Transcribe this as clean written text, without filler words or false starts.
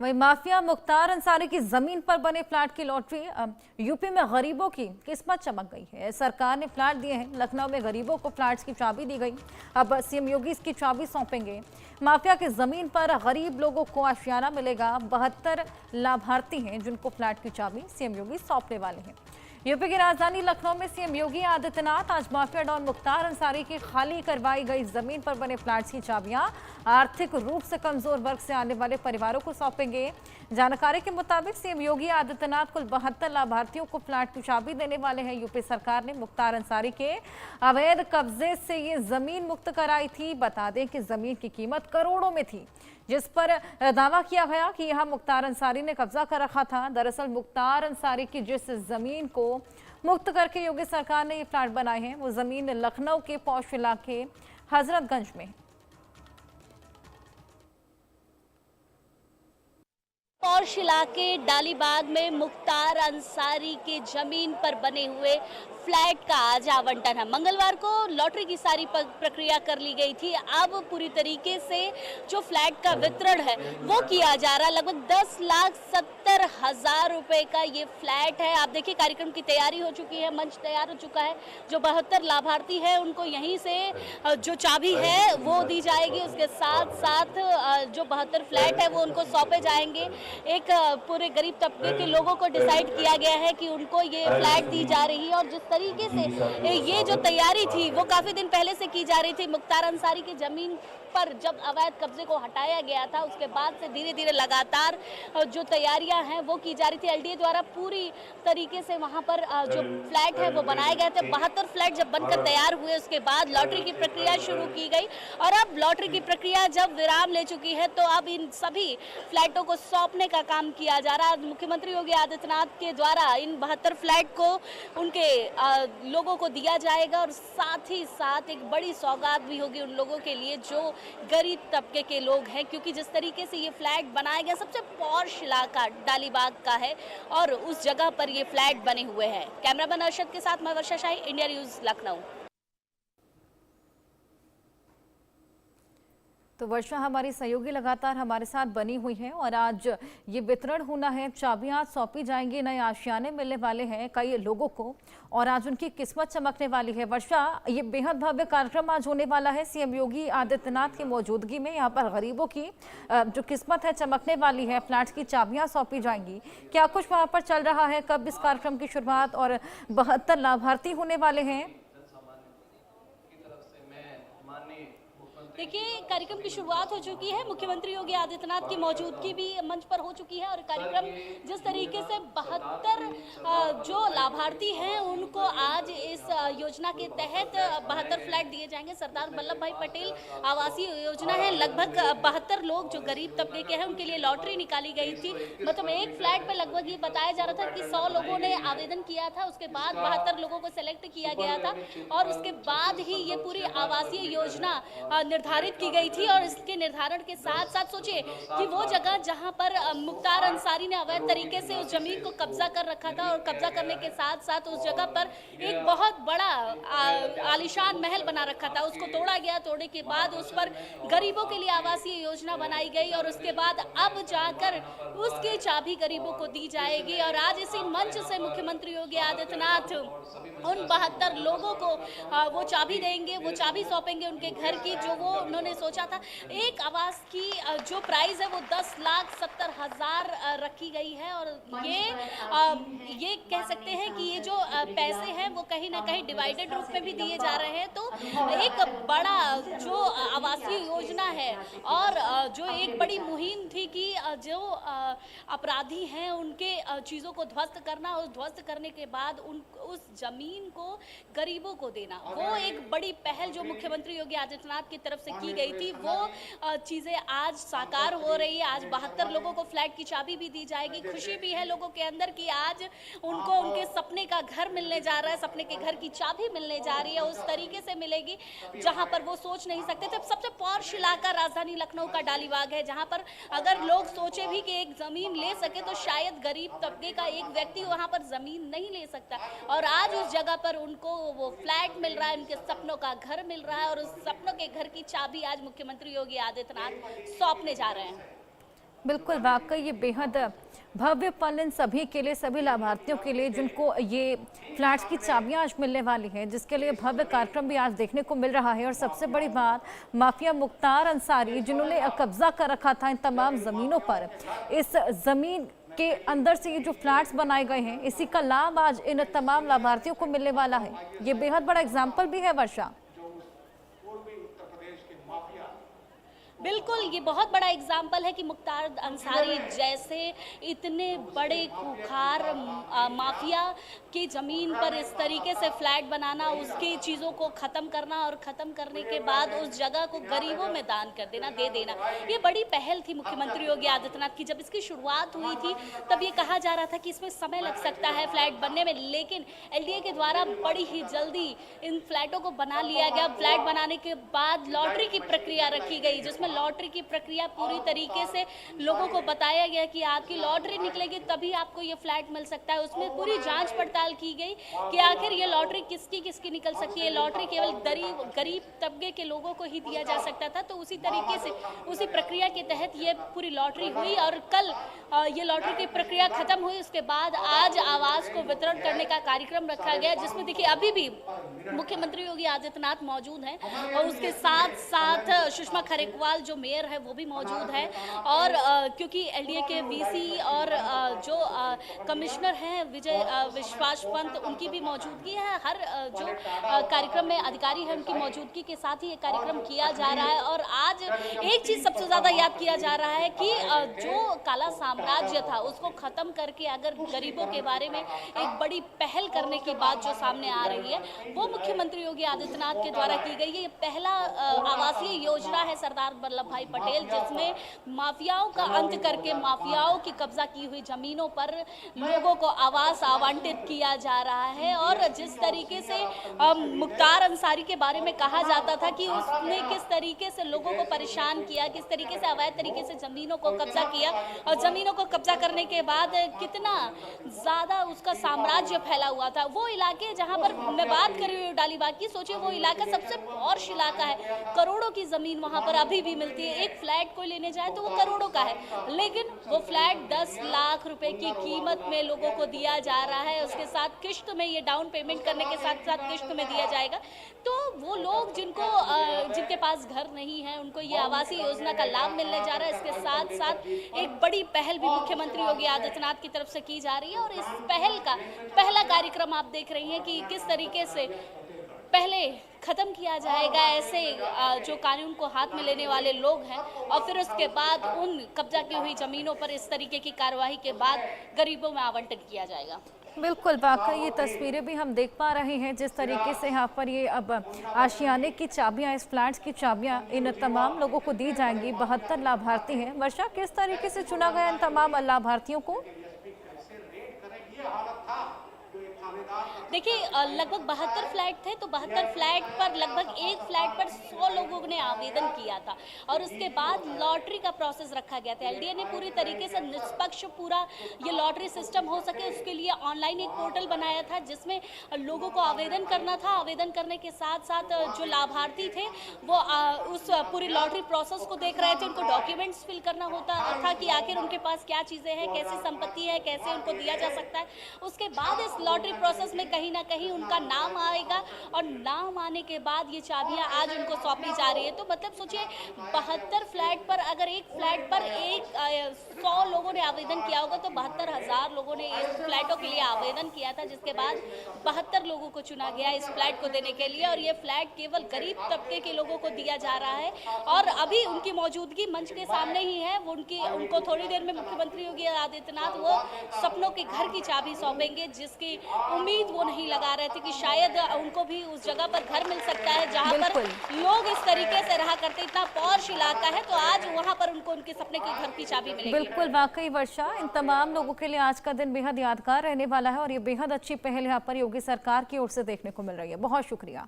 वही माफिया मुख्तार अंसारी की जमीन पर बने फ्लैट की लॉटरी। यूपी में गरीबों की किस्मत चमक गई है। सरकार ने फ्लैट दिए हैं। लखनऊ में गरीबों को फ्लैट्स की चाबी दी गई। अब सीएम योगी इसकी चाबी सौंपेंगे। माफिया की जमीन पर गरीब लोगों को आशियाना मिलेगा। 72 लाभार्थी हैं जिनको फ्लैट की चाबी सीएम योगी सौंपने वाले हैं। यूपी की राजधानी लखनऊ में सीएम योगी आदित्यनाथ आज माफिया डॉन मुख्तार अंसारी की खाली करवाई गई जमीन पर बने फ्लैट्स की चाबियां आर्थिक रूप से कमजोर वर्ग से आने वाले परिवारों को सौंपेंगे। जानकारी के मुताबिक सीएम योगी आदित्यनाथ कुल 72 लाभार्थियों को फ्लैट की चाबी देने वाले हैं। यूपी सरकार ने मुख्तार अंसारी के अवैध कब्जे से ये जमीन मुक्त कराई थी। बता दें कि जमीन की कीमत करोड़ों में थी, जिस पर दावा किया गया कि यहां मुख्तार अंसारी ने कब्जा कर रखा था। दरअसल मुख्तार अंसारी की जिस जमीन को मुक्त करके योगी सरकार ने ये फ्लैट बनाए हैं, वो जमीन लखनऊ के पौष इलाके हजरतगंज में है। पौष इलाके डालीबाग में मुख्तार अंसारी के जमीन पर बने हुए फ्लैट का आज आवंटन है। मंगलवार को लॉटरी की सारी प्रक्रिया कर ली गई थी। अब पूरी तरीके से जो फ्लैट का वितरण है वो किया जा रहा है। लगभग 10,70,000 रुपए का ये फ्लैट है। आप देखिए कार्यक्रम की तैयारी हो चुकी है, मंच तैयार हो चुका है। जो 72 लाभार्थी है उनको यहीं से जो चाबी है वो दी जाएगी। उसके साथ साथ जो 72 फ्लैट है वो उनको सौंपे जाएंगे। एक पूरे गरीब तबके के लोगों को डिसाइड किया गया है कि उनको ये फ्लैट दी जा रही है। और जिस तरीके से ये जो तैयारी थी वो काफी दिन पहले से की जा रही थी। मुख्तार अंसारी की जमीन पर जब अवैध कब्जे को हटाया गया था उसके बाद से धीरे धीरे लगातार जो तैयारियां हैं वो की जा रही थी। एलडीए द्वारा पूरी तरीके से वहां पर जो फ्लैट है वो बनाए गए थे। 72 फ्लैट जब बनकर तैयार हुए उसके बाद लॉटरी की प्रक्रिया शुरू की गई। और अब लॉटरी की प्रक्रिया जब विराम ले चुकी है तो अब इन सभी फ्लैटों को सौंपने का काम किया जा रहा है। मुख्यमंत्री योगी आदित्यनाथ के द्वारा इन 72 फ्लैट को उनके लोगों को दिया जाएगा। और साथ ही साथ एक बड़ी सौगात भी होगी उन लोगों के लिए जो गरीब तबके के लोग हैं, क्योंकि जिस तरीके से ये फ्लैट बनाया गया सबसे पॉश इलाका डालीबाग का है और उस जगह पर ये फ्लैट बने हुए हैं। कैमरामैन अरशद के साथ मैं वर्षा शाही, इंडिया न्यूज लखनऊ। तो वर्षा हमारी सहयोगी लगातार हमारे साथ बनी हुई है और आज ये वितरण होना है। चाबियां सौंपी जाएंगी, नए आशियाने मिलने वाले हैं कई लोगों को और आज उनकी किस्मत चमकने वाली है। वर्षा, ये बेहद भव्य कार्यक्रम आज होने वाला है सीएम योगी आदित्यनाथ की मौजूदगी में। यहाँ पर गरीबों की जो किस्मत है चमकने वाली है। फ्लैट्स की चाबियां सौंपी जाएंगी। क्या कुछ वहाँ पर चल रहा है, कब इस कार्यक्रम की शुरुआत और 72 लाभार्थी होने वाले हैं? देखिए कार्यक्रम की शुरुआत हो चुकी है। मुख्यमंत्री योगी आदित्यनाथ की मौजूदगी भी मंच पर हो चुकी है और कार्यक्रम जिस तरीके से 72 जो लाभार्थी हैं उनको आज इस योजना के तहत 72 फ्लैट दिए जाएंगे। सरदार वल्लभ भाई पटेल आवासीय योजना है। लगभग 72 लोग जो गरीब तबके के हैं उनके लिए लॉटरी निकाली गई थी। मतलब एक फ्लैट पर लगभग ये बताया जा रहा था कि 100 लोगों ने आवेदन किया था, उसके बाद 72 लोगों को सिलेक्ट किया गया था और उसके बाद ही ये पूरी आवासीय योजना निर्धारित की गई थी। और इसके निर्धारण के साथ साथ सोचिए कि वो जगह जहां पर मुख्तार अंसारी ने अवैध तरीके से उस जमीन को कब्जा कर रखा था और कब्जा करने के साथ साथ उस जगह पर एक बहुत बड़ा आलीशान महल बना रखा था, उसको तोड़ा गया। तोड़ने के बाद उस पर गरीबों के लिए आवासीय योजना बनाई गई और उसके बाद अब जाकर उसकी चाबी गरीबों को दी जाएगी। और आज इसी मंच से मुख्यमंत्री योगी आदित्यनाथ उन 72 लोगों को वो चाबी देंगे, वो चाबी सौंपेंगे उनके घर की, जो वो उन्होंने सोचा था। एक आवास की जो प्राइस है वो 10,70,000 रखी गई है। और ये कह सकते हैं कि ये जो पैसे हैं वो कहीं ना कहीं डिवाइडेड रूप में भी दिए जा रहे हैं। तो एक बड़ा जो आवासीय योजना है और जो एक बड़ी मुहिम थी कि जो अपराधी हैं उनके चीज़ों को ध्वस्त करना और ध्वस्त करने के बाद उस जमीन को गरीबों को देना, वो एक बड़ी पहल जो मुख्यमंत्री योगी आदित्यनाथ की तरफ से की गई थी, वो चीजें आज साकार हो रही है। आज 72 लोगों को फ्लैट की चाबी भी दी जाएगी। खुशी भी है लोगों के अंदर कि आज उनको उनके सपने का घर मिलने जा रहा है, सपने के घर की चाबी मिलने जा रही है। उस तरीके से मिलेगी जहां पर वो सोच नहीं सकते थे। सबसे पॉश इलाका राजधानी लखनऊ का डालीबाग है, जहां पर अगर लोग सोचे भी कि एक जमीन ले सके तो शायद गरीब तबके का एक व्यक्ति वहां पर जमीन नहीं ले सकता। और आज उस जगह पर उनको वो फ्लैट मिल रहा है, उनके सपनों का घर मिल रहा है और उस सपनों के घर की चाबी आज मुख्यमंत्री योगी आदित्यनाथ सौंपने जा रहे हैं। बिल्कुल, वाकई ये बेहद भव्य पल इन सभी के लिए, सभी लाभार्थियों के लिए जिनको ये फ्लैट्स की चाबियां आज मिलने वाली हैं, जिसके लिए भव्य कार्यक्रम भी आज देखने को मिल रहा है। और सबसे बड़ी बात, माफिया मुख्तार अंसारी जिन्होंने कब्जा कर रखा था इन तमाम ज़मीनों पर, इस ज़मीन के अंदर से ये जो फ्लैट्स बनाए गए हैं, इसी का लाभ आज इन तमाम लाभार्थियों को मिलने वाला है। ये बेहद बड़ा एग्जाम्पल भी है वर्षा। बिल्कुल, ये बहुत बड़ा एग्जाम्पल है कि मुख्तार अंसारी जैसे इतने बड़े खूंखार माफिया की ज़मीन पर इस तरीके से फ्लैट बनाना, उसकी चीज़ों को ख़त्म करना और ख़त्म करने के बाद उस जगह को गरीबों में दान कर देना, दे देना। ये बड़ी पहल थी मुख्यमंत्री योगी आदित्यनाथ की। जब इसकी शुरुआत हुई थी तब ये कहा जा रहा था कि इसमें समय लग सकता है फ्लैट बनने में, लेकिन एलडीए के द्वारा बड़ी ही जल्दी इन फ्लैटों को बना लिया गया। फ्लैट बनाने के बाद लॉटरी की प्रक्रिया रखी गई, जिसमें लॉटरी की प्रक्रिया पूरी तरीके से लोगों को बताया गया कि आपकी लॉटरी निकलेगी तभी आपको ये फ्लैट मिल सकता है। उसमें पूरी जांच पड़ताल की गई कि आखिर ये लॉटरी किसकी किसकी निकल सकती है। लॉटरी केवल गरीब तबके के लोगों को ही दिया जा सकता था, तो उसी तरीके से उसी प्रक्रिया के तहत ये पूरी लॉटरी हुई और कल ये लॉटरी की प्रक्रिया खत्म हुई। उसके बाद आज आवास को वितरण करने का कार्यक्रम रखा गया, जिसमें देखिए अभी भी मुख्यमंत्री योगी आदित्यनाथ मौजूद हैं और उसके साथ साथ सुषमा खरेकवाल जो मेयर है वो भी मौजूद है। और क्योंकि एलडीए के वीसी और जो कमिश्नर हैं विश्वास पंत, उनकी भी मौजूदगी है। हर जो कार्यक्रम में अधिकारी हैं उनकी मौजूदगी के साथ ही ये कार्यक्रम किया जा रहा है। और आज एक चीज सबसे ज्यादा याद किया जा रहा है कि जो काला साम्राज्य था उसको खत्म करके अगर गरीबों के बारे में एक बड़ी पहल करने की बात जो सामने आ रही है वो मुख्यमंत्री योगी आदित्यनाथ के द्वारा की गई है। ये पहला आवासीय योजना है सरदार वल्लभ भाई पटेल, जिसमें माफियाओं का अंत करके माफियाओं की कब्जा की हुई जमीनों पर लोगों को आवास आवंटित किया जा रहा है। और जिस तरीके से मुख्तार अंसारी के बारे में कहा जाता था कि उसने किस तरीके से लोगों को परेशान किया, किस तरीके से अवैध तरीके से जमीनों को कब्जा किया और जमीनों को कब्जा करने के बाद कितना ज्यादा उसका साम्राज्य फैला हुआ था। वो इलाके जहां पर मैं बात कर रही हूँ डालीबाग की, सोचिए वो इलाका सबसे पॉश इलाका है, करोड़ों की जमीन वहां पर अभी भी मिलती है। एक फ्लैट कोई लेने जाए तो वो करोड़ों का है, लेकिन वो फ्लैट 10 लाख रुपए की कीमत में लोगों को दिया जा रहा है। उसके साथ किश्त में, ये डाउन पेमेंट करने के साथ साथ किश्त में दिया जाएगा। तो वो लोग जिनके पास घर नहीं है उनको ये आवासीय योजना का लाभ मिलने जा रहा है। इसके साथ साथ एक बड़ी पहल भी मुख्यमंत्री योगी आदित्यनाथ की तरफ से की जा रही है और इस पहल का पहला कार्यक्रम आप देख रही हैं कि किस तरीके से पहले खत्म किया जाएगा ऐसे जो कानून को हाथ में लेने वाले लोग हैं और फिर उसके बाद उन कब्जा की हुई जमीनों पर इस तरीके की कार्रवाई के बाद गरीबों में आवंटन किया जाएगा। बिल्कुल, वाकई ये तस्वीरें भी हम देख पा रहे हैं जिस तरीके से यहाँ पर ये अब आशियाने की चाबियाँ, इस फ्लैट्स की चाबियाँ इन तमाम लोगों को दी जाएंगी। 72 लाभार्थी हैं। वर्षा, किस तरीके से चुना गया इन तमाम लाभार्थियों को? देखिए लगभग 72 फ्लैट थे, तो 72 फ्लैट पर लगभग एक फ्लैट पर 100 लोगों ने आवेदन किया था और उसके बाद लॉटरी का प्रोसेस रखा गया था। एलडीए ने पूरी तरीके से निष्पक्ष पूरा ये लॉटरी सिस्टम हो सके उसके लिए ऑनलाइन एक पोर्टल बनाया था जिसमें लोगों को आवेदन करना था। आवेदन करने के साथ साथ जो लाभार्थी थे वो उस पूरी लॉटरी प्रोसेस को देख रहे थे, उनको डॉक्यूमेंट्स फिल करना होता था कि आखिर उनके पास क्या चीज़ें हैं, कैसी संपत्ति है, कैसे उनको दिया जा सकता है। उसके बाद इस लॉटरी प्रोसेस में कहीं ना कहीं उनका नाम आएगा और नाम आने के बाद ये चाबियां आज उनको सौंपी जा रही है। तो मतलब सोचिए 72 फ्लैट पर अगर एक फ्लैट पर 100 लोगों ने आवेदन किया होगा तो 72,000 लोगों ने इस फ्लैटों के लिए आवेदन किया था, जिसके बाद 72 लोगों को चुना गया इस फ्लैट को देने के लिए। और ये फ्लैट केवल गरीब तबके के लोगों को दिया जा रहा है और अभी उनकी मौजूदगी मंच के सामने ही है। उनको थोड़ी देर में मुख्यमंत्री योगी आदित्यनाथ वो सपनों के घर की चाबी सौंपेंगे, जिसकी उम्मीद वो नहीं लगा रहे थे कि शायद उनको भी उस जगह पर घर मिल सकता है जहां पर लोग इस तरीके से रहा करते। इतना पॉश इलाका है, तो आज वहां पर उनको उनके सपने के घर की चाबी मिलेगी। बिल्कुल, वाकई वर्षा, इन तमाम लोगों के लिए आज का दिन बेहद यादगार रहने वाला है और ये बेहद अच्छी पहल यहाँ पर योगी सरकार की ओर से देखने को मिल रही है। बहुत शुक्रिया।